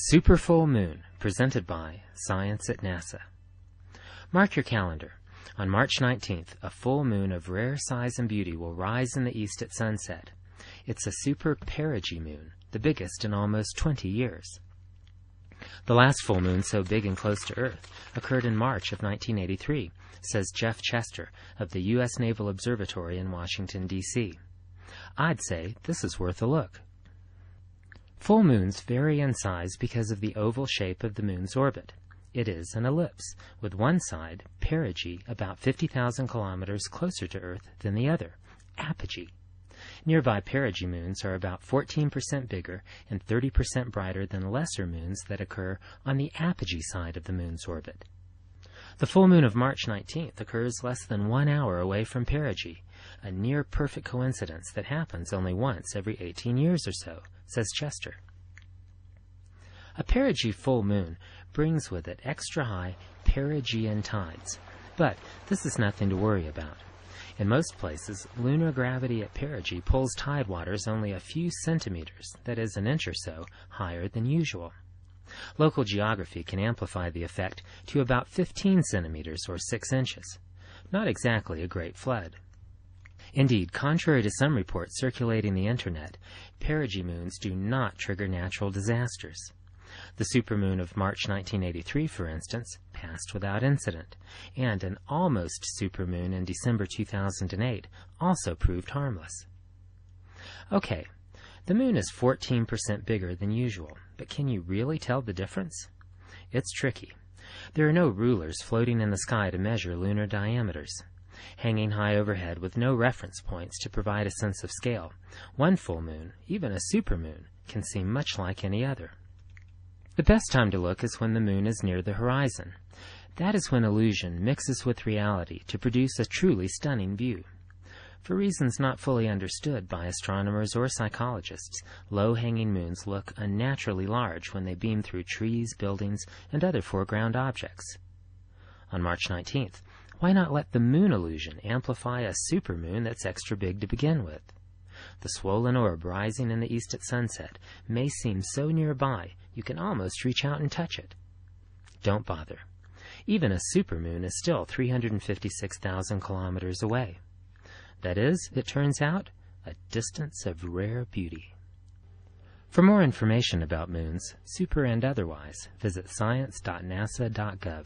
Super Full Moon, presented by Science at NASA. Mark your calendar. On March 19th, a full moon of rare size and beauty will rise in the east at sunset. It's a super perigee moon, the biggest in almost 20 years. The last full moon so big and close to Earth occurred in March of 1983, says Jeff Chester of the U.S. Naval Observatory in Washington, D.C. I'd say this is worth a look. Full moons vary in size because of the oval shape of the moon's orbit. It is an ellipse, with one side, perigee, about 50,000 kilometers closer to Earth than the other, apogee. Nearby perigee moons are about 14% bigger and 30% brighter than lesser moons that occur on the apogee side of the moon's orbit. The full moon of March 19th occurs less than 1 hour away from perigee, a near-perfect coincidence that happens only once every 18 years or so, says Chester. A perigee full moon brings with it extra-high perigean tides, but this is nothing to worry about. In most places, lunar gravity at perigee pulls tidewaters only a few centimeters, that is, an inch or so, higher than usual. Local geography can amplify the effect to about 15 centimeters or 6 inches. Not exactly a great flood. Indeed, contrary to some reports circulating the internet, perigee moons do not trigger natural disasters. The supermoon of March 1983, for instance, passed without incident, and an almost supermoon in December 2008 also proved harmless. Okay, the moon is 14% bigger than usual, but can you really tell the difference? It's tricky. There are no rulers floating in the sky to measure lunar diameters. Hanging high overhead with no reference points to provide a sense of scale, one full moon, even a supermoon, can seem much like any other. The best time to look is when the moon is near the horizon. That is when illusion mixes with reality to produce a truly stunning view. For reasons not fully understood by astronomers or psychologists, low-hanging moons look unnaturally large when they beam through trees, buildings, and other foreground objects. On March 19th, why not let the moon illusion amplify a supermoon that's extra big to begin with? The swollen orb rising in the east at sunset may seem so nearby you can almost reach out and touch it. Don't bother. Even a supermoon is still 356,000 kilometers away. That is, it turns out, a distance of rare beauty. For more information about moons, super and otherwise, visit science.nasa.gov.